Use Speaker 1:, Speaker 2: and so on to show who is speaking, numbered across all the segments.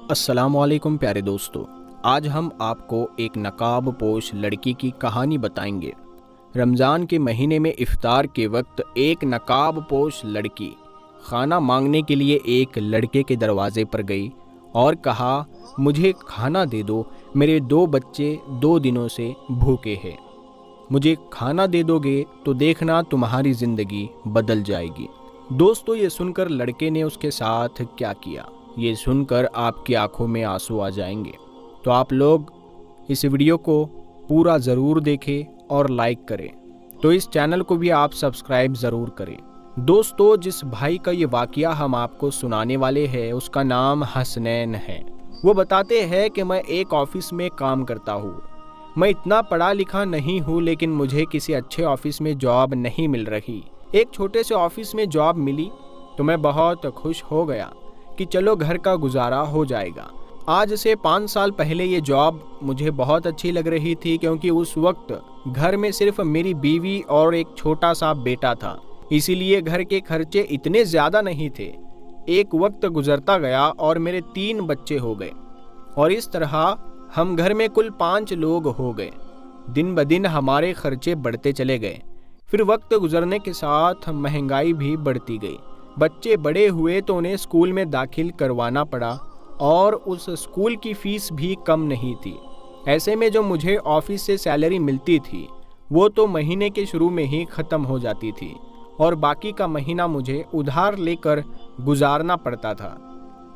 Speaker 1: السلام علیکم پیارے دوستو، آج ہم آپ کو ایک نقاب پوش لڑکی کی کہانی بتائیں گے۔ رمضان کے مہینے میں افطار کے وقت ایک نقاب پوش لڑکی کھانا مانگنے کے لیے ایک لڑکے کے دروازے پر گئی اور کہا، مجھے کھانا دے دو، میرے 2 بچے 2 دنوں سے بھوکے ہیں، مجھے کھانا دے دو گے تو دیکھنا تمہاری زندگی بدل جائے گی۔ دوستو، یہ سن کر لڑکے نے اس کے ساتھ کیا کیا، یہ سن کر آپ کی آنکھوں میں آنسو آ جائیں گے۔ تو آپ لوگ اس ویڈیو کو پورا ضرور دیکھیں اور لائک کریں، تو اس چینل کو بھی آپ سبسکرائب ضرور کریں۔ دوستو، جس بھائی کا یہ واقعہ ہم آپ کو سنانے والے ہیں اس کا نام حسنین ہے۔ وہ بتاتے ہیں کہ میں ایک آفس میں کام کرتا ہوں، میں اتنا پڑھا لکھا نہیں ہوں لیکن مجھے کسی اچھے آفس میں جاب نہیں مل رہی۔ ایک چھوٹے سے آفس میں جاب ملی تو میں بہت خوش ہو گیا کہ چلو گھر کا گزارا ہو جائے گا۔ آج سے 5 سال پہلے یہ جاب مجھے بہت اچھی لگ رہی تھی، کیونکہ اس وقت گھر میں صرف میری بیوی اور ایک چھوٹا سا بیٹا تھا، اسی لیے گھر کے خرچے اتنے زیادہ نہیں تھے۔ ایک وقت گزرتا گیا اور میرے 3 بچے ہو گئے، اور اس طرح ہم گھر میں کل 5 لوگ ہو گئے۔ دن بدن ہمارے خرچے بڑھتے چلے گئے۔ پھر وقت گزرنے کے ساتھ مہنگائی بھی بڑھتی گئی۔ بچے بڑے ہوئے تو انہیں اسکول میں داخل کروانا پڑا، اور اس اسکول کی فیس بھی کم نہیں تھی۔ ایسے میں جو مجھے آفس سے سیلری ملتی تھی وہ تو مہینے کے شروع میں ہی ختم ہو جاتی تھی، اور باقی کا مہینہ مجھے ادھار لے کر گزارنا پڑتا تھا۔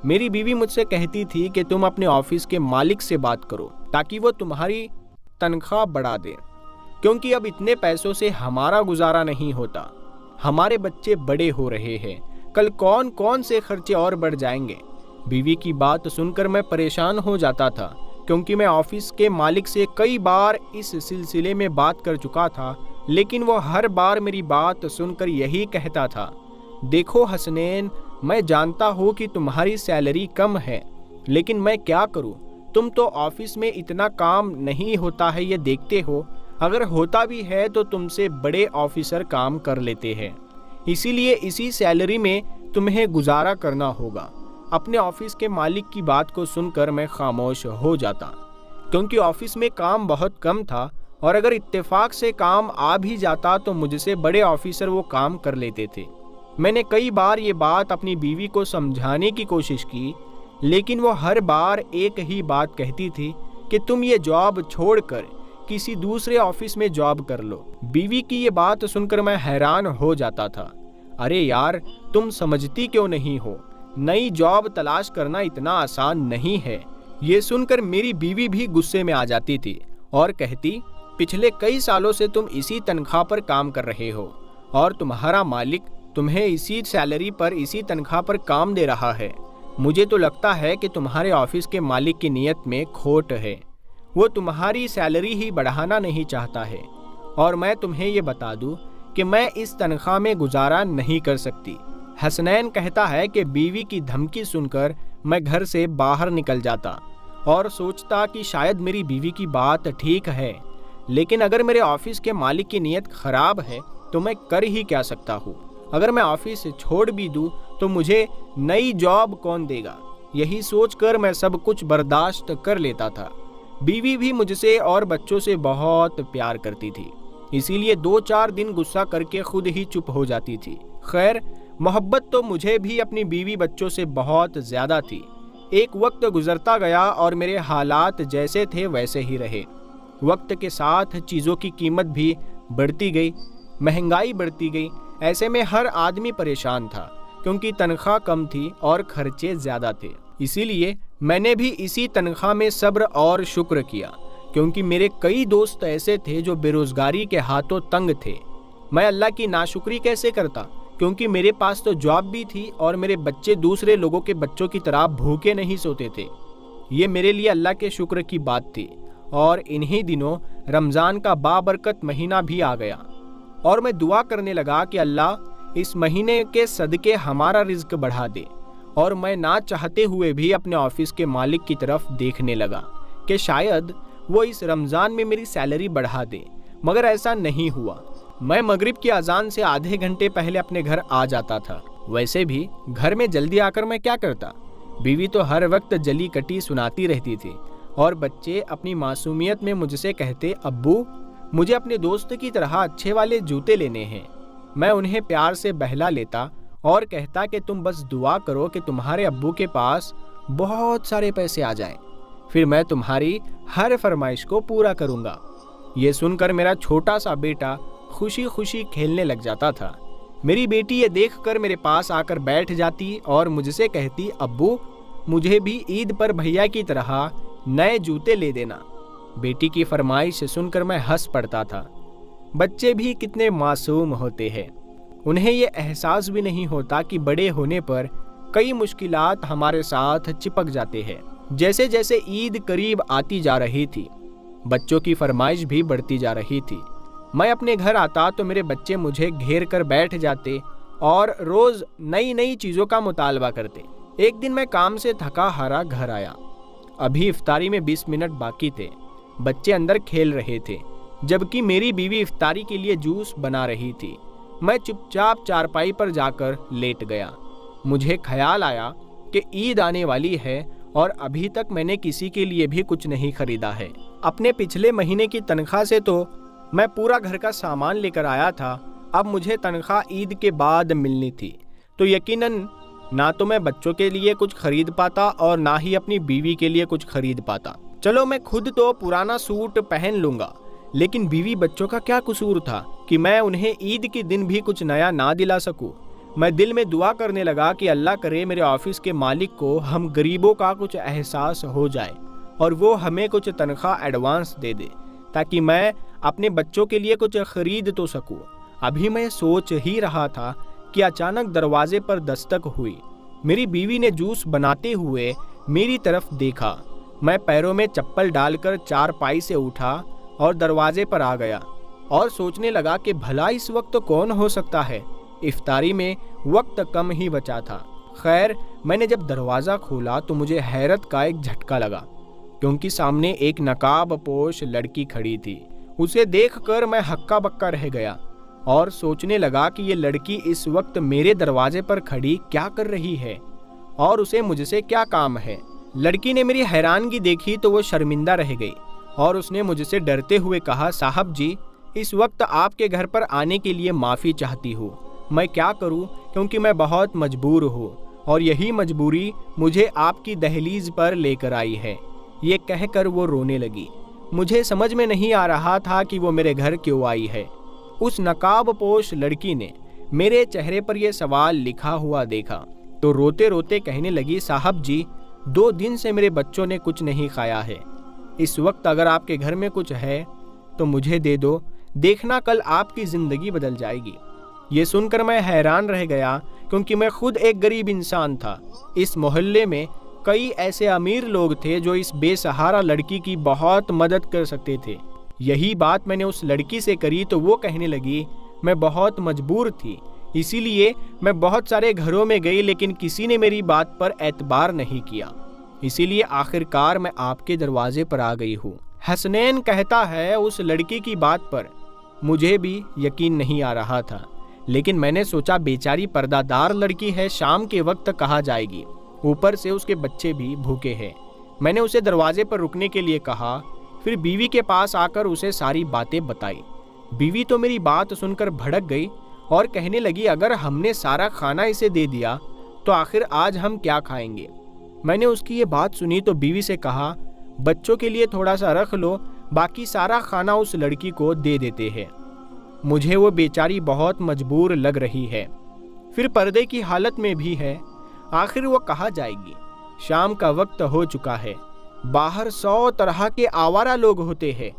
Speaker 1: میری بیوی مجھ سے کہتی تھی کہ تم اپنے آفس کے مالک سے بات کرو تاکہ وہ تمہاری تنخواہ بڑھا دے، کیونکہ اب اتنے پیسوں سے ہمارا گزارا نہیں ہوتا، ہمارے بچے بڑے ہو رہے ہیں، کل کون کون سے خرچے اور بڑھ جائیں گے۔ بیوی کی بات سن کر میں پریشان ہو جاتا تھا، کیونکہ میں آفس کے مالک سے کئی بار اس سلسلے میں بات کر چکا تھا، لیکن وہ ہر بار میری بات سن کر یہی کہتا تھا، دیکھو حسنین، میں جانتا ہوں کہ تمہاری سیلری کم ہے، لیکن میں کیا کروں، تم تو آفس میں اتنا کام نہیں ہوتا ہے، یہ دیکھتے ہو، اگر ہوتا بھی ہے تو تم سے بڑے آفیسر کام کر لیتے ہیں، اسی لیے اسی سیلری میں تمہیں گزارا کرنا ہوگا۔ اپنے آفس کے مالک کی بات کو سن کر میں خاموش ہو جاتا، کیونکہ آفس میں کام بہت کم تھا، اور اگر اتفاق سے کام آ بھی جاتا تو مجھ سے بڑے آفیسر وہ کام کر لیتے تھے۔ میں نے کئی بار یہ بات اپنی بیوی کو سمجھانے کی کوشش کی، لیکن وہ ہر بار ایک ہی بات کہتی تھی کہ تم یہ جاب چھوڑ کر کسی دوسرے آفس میں جاب کر لو۔ بیوی کی یہ بات سن کر میں حیران ہو جاتا تھا، ارے یار، تم سمجھتی کیوں نہیں ہو، نئی جاب تلاش کرنا اتنا آسان نہیں ہے۔ یہ سن کر میری بیوی بھی غصے میں آ جاتی تھی اور کہتی، پچھلے کئی سالوں سے تم اسی تنخواہ پر کام کر رہے ہو، اور تمہارا مالک تمہیں اسی سیلری پر اسی تنخواہ پر کام دے رہا ہے، مجھے تو لگتا ہے کہ تمہارے آفس کے مالک کی نیت میں کھوٹ ہے، وہ تمہاری سیلری ہی بڑھانا نہیں چاہتا ہے، اور میں تمہیں یہ بتا دوں کہ میں اس تنخواہ میں گزارا نہیں کر سکتی۔ حسنین کہتا ہے کہ بیوی کی دھمکی سن کر میں گھر سے باہر نکل جاتا اور سوچتا کہ شاید میری بیوی کی بات ٹھیک ہے، لیکن اگر میرے آفس کے مالک کی نیت خراب ہے تو میں کر ہی کیا سکتا ہوں، اگر میں آفس چھوڑ بھی دوں تو مجھے نئی جاب کون دے گا، یہی سوچ کر میں سب کچھ برداشت کر لیتا تھا۔ بیوی بھی مجھ سے اور بچوں سے بہت پیار کرتی تھی، اسی لیے 2-4 دن غصہ کر کے خود ہی چپ ہو جاتی تھی۔ خیر، محبت تو مجھے بھی اپنی بیوی بچوں سے بہت زیادہ تھی۔ ایک وقت گزرتا گیا اور میرے حالات جیسے تھے ویسے ہی رہے۔ وقت کے ساتھ چیزوں کی قیمت بھی بڑھتی گئی، مہنگائی بڑھتی گئی، ایسے میں ہر آدمی پریشان تھا، کیونکہ تنخواہ کم تھی اور خرچے زیادہ تھے۔ اسی لیے میں نے بھی اسی تنخواہ میں صبر اور شکر کیا، کیونکہ میرے کئی دوست ایسے تھے جو بے روزگاری کے ہاتھوں تنگ تھے۔ میں اللہ کی ناشکری کیسے کرتا، کیونکہ میرے پاس تو جاب بھی تھی اور میرے بچے دوسرے لوگوں کے بچوں کی طرح بھوکے نہیں سوتے تھے۔ یہ میرے لیے اللہ کے شکر کی بات تھی، اور انہی دنوں رمضان کا بابرکت مہینہ بھی آ گیا، اور میں دعا کرنے لگا کہ اللہ اس مہینے کے صدقے ہمارا رزق بڑھا دے، اور میں نہ چاہتے ہوئے بھی اپنے آفس کے مالک کی طرف دیکھنے لگا کہ شاید وہ اس رمضان میں میری سیلری بڑھا دے، مگر ایسا نہیں ہوا۔ میں مغرب کی اذان سے آدھے گھنٹے پہلے اپنے گھر آ جاتا تھا۔ ویسے بھی گھر میں جلدی آ کر میں کیا کرتا، بیوی تو ہر وقت جلی کٹی سناتی رہتی تھی اور بچے اپنی معصومیت میں مجھ سے کہتے، ابو مجھے اپنے دوست کی طرح اچھے والے جوتے لینے ہیں۔ میں انہیں پیار سے بہلا لیتا اور کہتا کہ تم بس دعا کرو کہ تمہارے ابو کے پاس بہت سارے پیسے آ جائیں، پھر میں تمہاری ہر فرمائش کو پورا کروں گا۔ یہ سن کر میرا چھوٹا سا بیٹا خوشی خوشی کھیلنے لگ جاتا تھا۔ میری بیٹی یہ دیکھ کر میرے پاس آ کر بیٹھ جاتی اور مجھ سے کہتی، ابو مجھے بھی عید پر بھیا کی طرح نئے جوتے لے دینا۔ بیٹی کی فرمائش سن کر میں ہنس پڑتا تھا۔ بچے بھی کتنے معصوم ہوتے ہیں، انہیں یہ احساس بھی نہیں ہوتا کہ بڑے ہونے پر کئی مشکلات ہمارے ساتھ چپک جاتے ہیں۔ جیسے جیسے عید قریب آتی جا رہی تھی، بچوں کی فرمائش بھی بڑھتی جا رہی تھی۔ میں اپنے گھر آتا تو میرے بچے مجھے گھیر کر بیٹھ جاتے اور روز نئی نئی چیزوں کا مطالبہ کرتے۔ ایک دن میں کام سے تھکا ہارا گھر آیا، ابھی افطاری میں 20 منٹ باقی تھے۔ بچے اندر کھیل رہے تھے جبکہ میری بیوی افطاری کے لیے جوس بنا رہی تھی۔ میں چپ چاپ چارپائی پر جا کر لیٹ گیا۔ مجھے خیال آیا کہ عید آنے والی ہے اور ابھی تک میں نے کسی کے لیے بھی کچھ نہیں خریدا ہے۔ اپنے پچھلے مہینے کی تنخواہ سے تو میں پورا گھر کا سامان لے کر آیا تھا، اب مجھے تنخواہ عید کے بعد ملنی تھی، تو یقیناً نہ تو میں بچوں کے لیے کچھ خرید پاتا اور نہ ہی اپنی بیوی کے لیے کچھ خرید پاتا۔ چلو میں خود تو پرانا سوٹ پہن لوں گا، لیکن بیوی بچوں کا کیا قصور تھا کہ میں انہیں عید کے دن بھی کچھ نیا نہ دلا سکوں۔ میں دل میں دعا کرنے لگا کہ اللہ کرے میرے آفس کے مالک کو ہم غریبوں کا کچھ احساس ہو جائے اور وہ ہمیں کچھ تنخواہ ایڈوانس دے دے تاکہ میں اپنے بچوں کے لیے کچھ خرید تو سکوں۔ ابھی میں سوچ ہی رہا تھا کہ اچانک دروازے پر دستک ہوئی۔ میری بیوی نے جوس بناتے ہوئے میری طرف دیکھا۔ میں پیروں میں چپل ڈال کر چارپائی سے اٹھا اور دروازے پر آ گیا اور سوچنے لگا کہ بھلا اس وقت کون ہو سکتا ہے۔ افطاری میں وقت کم ہی بچا تھا۔ خیر میں نے جب دروازہ کھولا تو مجھے حیرت کا ایک جھٹکا لگا، کیونکہ سامنے ایک نقاب پوش لڑکی کھڑی تھی۔ اسے دیکھ کر میں ہکا بکا رہ گیا اور سوچنے لگا کہ یہ لڑکی اس وقت میرے دروازے پر کھڑی کیا کر رہی ہے اور اسے مجھ سے کیا کام ہے۔ لڑکی نے میری حیرانگی دیکھی تو وہ شرمندہ رہ گئی اور اس نے مجھ سے ڈرتے ہوئے کہا، صاحب جی اس وقت آپ کے گھر پر آنے کے لیے معافی چاہتی ہوں، میں کیا کروں کیونکہ میں بہت مجبور ہوں اور یہی مجبوری مجھے آپ کی دہلیز پر لے کر آئی ہے۔ یہ کہہ کر وہ رونے لگی۔ مجھے سمجھ میں نہیں آ رہا تھا کہ وہ میرے گھر کیوں آئی ہے۔ اس نقاب پوش لڑکی نے میرے چہرے پر یہ سوال لکھا ہوا دیکھا تو روتے روتے کہنے لگی، صاحب جی 2 دن سے میرے بچوں نے کچھ نہیں کھایا ہے، اس وقت اگر آپ کے گھر میں کچھ ہے تو مجھے دے دو، دیکھنا کل آپ کی زندگی بدل جائے گی۔ یہ سن کر میں حیران رہ گیا کیونکہ میں خود ایک غریب انسان تھا۔ اس محلے میں کئی ایسے امیر لوگ تھے جو اس بے سہارا لڑکی کی بہت مدد کر سکتے تھے۔ یہی بات میں نے اس لڑکی سے کری تو وہ کہنے لگی، میں بہت مجبور تھی، اسی لیے میں بہت سارے گھروں میں گئی لیکن کسی نے میری بات پر اعتبار نہیں کیا، اسی لیے آخر کار میں آپ کے دروازے پر آ گئی ہوں۔ حسنین کہتا ہے اس لڑکی کی بات پر مجھے بھی یقین نہیں آ رہا تھا، لیکن میں نے سوچا بیچاری پردہ دار لڑکی ہے، شام کے وقت کہاں جائے گی، اوپر سے اس کے بچے بھی بھوکے ہیں۔ میں نے اسے دروازے پر رکنے کے لیے کہا، پھر بیوی کے پاس آ کر اسے ساری باتیں بتائی۔ بیوی تو میری بات سن کر بھڑک گئی اور کہنے لگی، اگر ہم نے سارا کھانا اسے دے دیا تو آخر آج ہم کیا کھائیں گے۔ میں نے اس کی یہ بات سنی تو بیوی سے کہا، بچوں کے لیے تھوڑا سا رکھ لو، باقی سارا کھانا اس لڑکی کو دے دیتے ہیں، مجھے وہ بیچاری بہت مجبور لگ رہی ہے، پھر پردے کی حالت میں بھی ہے، آخر وہ کہاں جائے گی۔ شام کا وقت ہو چکا ہے، باہر 100 طرح کے آوارہ لوگ ہوتے ہیں۔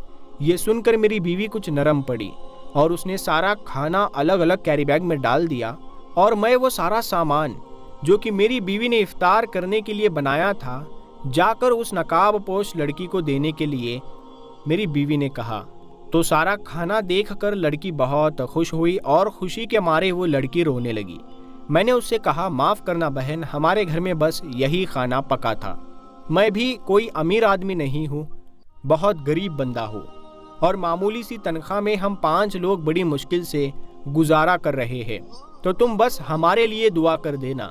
Speaker 1: یہ سن کر میری بیوی کچھ نرم پڑی اور اس نے سارا کھانا الگ الگ کیری بیگ میں ڈال دیا اور میں وہ سارا سامان جو کہ میری بیوی نے افطار کرنے کے لیے بنایا تھا جا کر اس نقاب پوش لڑکی کو دینے کے لیے میری بیوی نے کہا تو سارا کھانا دیکھ کر لڑکی بہت خوش ہوئی اور خوشی کے مارے وہ لڑکی رونے لگی۔ میں نے اس سے کہا، معاف کرنا بہن، ہمارے گھر میں بس یہی کھانا پکا تھا، میں بھی کوئی امیر آدمی نہیں ہوں، بہت غریب بندہ ہوں اور معمولی سی تنخواہ میں ہم 5 لوگ بڑی مشکل سے گزارا کر رہے ہیں، تو تم بس ہمارے لیے دعا کر دینا۔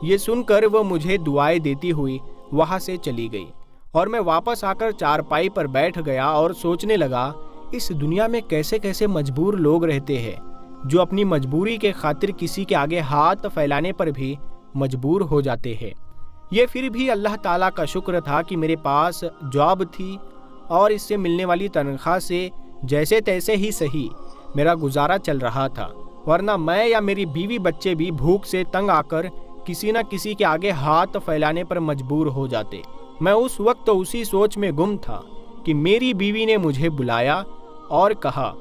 Speaker 1: یہ سن کر وہ مجھے دعائیں دیتی ہوئی وہاں سے چلی گئی اور میں واپس آ کر چارپائی پر بیٹھ گیا اور سوچنے لگا اس دنیا میں کیسے کیسے مجبور لوگ رہتے ہیں جو اپنی مجبوری کے خاطر کسی کے آگے ہاتھ پھیلانے پر بھی مجبور ہو جاتے ہیں۔ یہ پھر بھی اللہ تعالیٰ کا شکر تھا کہ میرے پاس جاب تھی اور اس سے ملنے والی تنخواہ سے جیسے تیسے ہی صحیح میرا گزارا چل رہا تھا، ورنہ میں یا میری بیوی بچے بھی بھوک سے تنگ آ کر کسی نہ کسی کے آگے ہاتھ پھیلانے پر مجبور ہو جاتے۔ میں اس وقت اسی سوچ میں گم تھا کہ میری بیوی نے مجھے بلایا اور کہا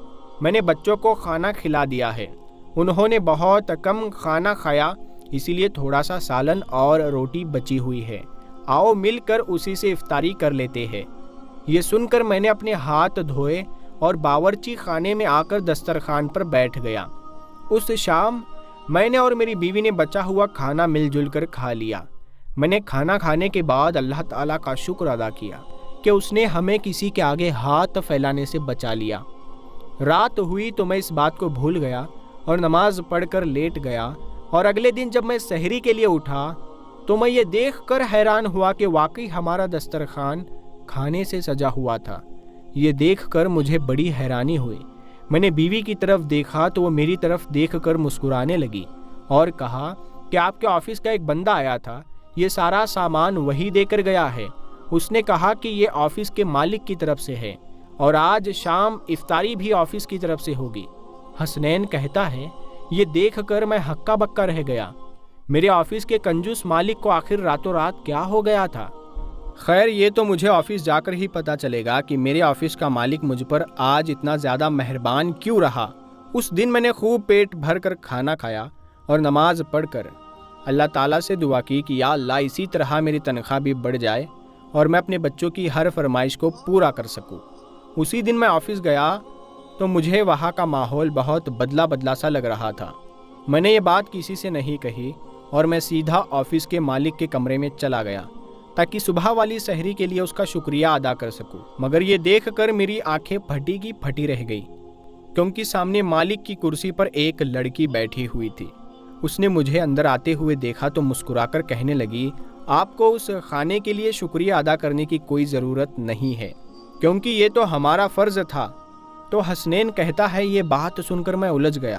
Speaker 1: میں نے بچوں کو کھانا کھلا دیا ہے، انہوں نے بہت کم کھانا کھایا اسی لیے تھوڑا سا سالن اور روٹی بچی ہوئی ہے، آؤ مل کر اسی سے افطاری کر لیتے ہیں۔ یہ سن کر میں نے اپنے ہاتھ دھوئے اور باورچی خانے میں آ کر دسترخوان پر بیٹھ گیا۔ اس شام میں نے اور میری بیوی نے بچا ہوا کھانا مل جل کر کھا لیا۔ میں نے کھانا کھانے کے بعد اللہ تعالیٰ کا شکر ادا کیا کہ اس نے ہمیں کسی کے آگے ہاتھ پھیلانے سے بچا لیا۔ رات ہوئی تو میں اس بات کو بھول گیا اور نماز پڑھ کر لیٹ گیا، اور اگلے دن جب میں سحری کے لیے اٹھا تو میں یہ دیکھ کر حیران ہوا کہ واقعی ہمارا دسترخوان کھانے سے سجا ہوا تھا۔ یہ دیکھ کر مجھے بڑی حیرانی ہوئی۔ میں نے بیوی کی طرف دیکھا تو وہ میری طرف دیکھ کر مسکرانے لگی اور کہا کہ آپ کے آفس کا ایک بندہ آیا تھا، یہ سارا سامان وہی دے کر گیا ہے۔ اس نے کہا کہ یہ آفس کے مالک کی طرف سے ہے اور آج شام افطاری بھی آفس کی طرف سے ہوگی۔ حسنین کہتا ہے یہ دیکھ کر میں ہکا بکا رہ گیا، میرے آفس کے کنجوس مالک کو آخر راتوں رات کیا ہو گیا تھا؟ خیر یہ تو مجھے آفس جا کر ہی پتہ چلے گا کہ میرے آفس کا مالک مجھ پر آج اتنا زیادہ مہربان کیوں رہا۔ اس دن میں نے خوب پیٹ بھر کر کھانا کھایا اور نماز پڑھ کر اللہ تعالیٰ سے دعا کی کہ یا اللہ اسی طرح میری تنخواہ بھی بڑھ جائے اور میں اپنے بچوں کی ہر فرمائش کو پورا کر سکوں۔ اسی دن میں آفس گیا تو مجھے وہاں کا ماحول بہت بدلا بدلا سا لگ رہا تھا۔ میں نے یہ بات کسی سے نہیں کہی اور میں سیدھا آفس کے مالک کے کمرے میں چلا گیا تاکہ صبح والی سحری کے لیے اس کا شکریہ ادا کر سکوں، مگر یہ دیکھ کر میری آنکھیں پھٹی کی پھٹی رہ گئی کیونکہ سامنے مالک کی کرسی پر ایک لڑکی بیٹھی ہوئی تھی۔ اس نے مجھے اندر آتے ہوئے دیکھا تو مسکرا کر کہنے لگی آپ کو اس کھانے کے لیے شکریہ ادا کرنے کی کوئی ضرورت نہیں ہے کیونکہ یہ تو ہمارا فرض تھا۔ تو حسنین کہتا ہے یہ بات سن کر میں الجھ گیا۔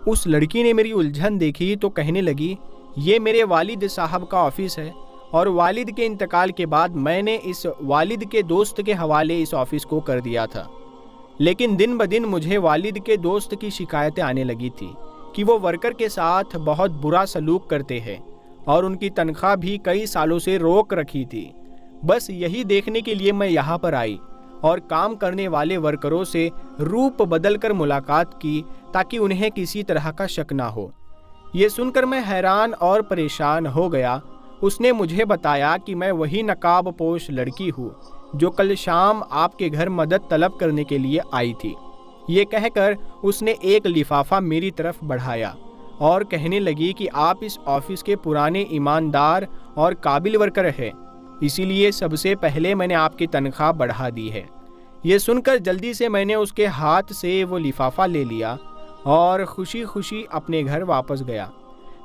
Speaker 1: اس لڑکی نے میری الجھن دیکھی تو کہنے لگی یہ میرے والد صاحب کا آفس ہے اور والد کے انتقال کے بعد میں نے اس والد کے دوست کے حوالے اس آفس کو کر دیا تھا، لیکن دن بدن مجھے والد کے دوست کی شکایتیں آنے لگی تھی کہ وہ ورکر کے ساتھ بہت برا سلوک کرتے ہیں اور ان کی تنخواہ بھی کئی سالوں سے روک رکھی تھی۔ بس یہی دیکھنے کے لیے میں یہاں پر آئی اور کام کرنے والے ورکروں سے روپ بدل کر ملاقات کی تاکہ انہیں کسی طرح کا شک نہ ہو۔ یہ سن کر میں حیران اور پریشان ہو گیا۔ اس نے مجھے بتایا کہ میں وہی نقاب پوش لڑکی ہوں جو کل شام آپ کے گھر مدد طلب کرنے کے لیے آئی تھی۔ یہ کہہ کر اس نے ایک لفافہ میری طرف بڑھایا اور کہنے لگی کہ آپ اس آفس کے پرانے ایماندار اور قابل ورکر ہیں، اسی لیے سب سے پہلے میں نے آپ کی تنخواہ بڑھا دی ہے۔ یہ سن کر جلدی سے میں نے اس کے ہاتھ سے وہ لفافہ لے لیا اور خوشی خوشی اپنے گھر واپس گیا۔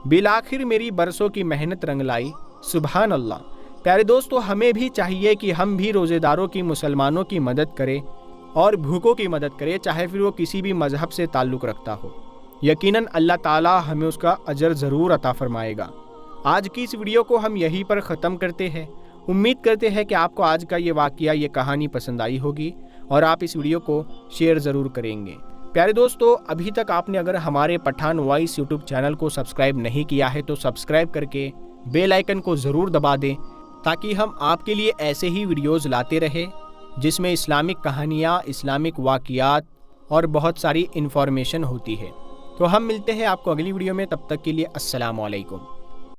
Speaker 1: بالآخر میری برسوں کی محنت رنگ لائی۔ سبحان اللہ۔ پیارے دوستو، ہمیں بھی چاہیے کہ ہم بھی روزے داروں کی، مسلمانوں کی مدد کریں اور بھوکوں کی مدد کریں، چاہے پھر وہ کسی بھی مذہب سے تعلق رکھتا ہو۔ یقیناً اللہ تعالیٰ ہمیں اس کا اجر ضرور عطا فرمائے گا۔ آج کی اس ویڈیو کو ہم یہیں پر ختم کرتے ہیں۔ امید کرتے ہیں کہ آپ کو آج کا یہ واقعہ، یہ کہانی پسند آئی ہوگی اور آپ اس ویڈیو کو شیئر ضرور کریں گے۔ پیارے دوستو، ابھی تک آپ نے اگر ہمارے پٹھان وائس یوٹیوب چینل کو سبسکرائب نہیں کیا ہے تو سبسکرائب کر کے بیل آئیکن کو ضرور دبا دیں تاکہ ہم آپ کے لیے ایسے ہی ویڈیوز لاتے رہیں جس میں اسلامک کہانیاں، اسلامک واقعات اور بہت ساری انفارمیشن ہوتی ہے۔ تو ہم ملتے ہیں آپ کو اگلی ویڈیو میں، تب تک کے لیے السلام علیکم۔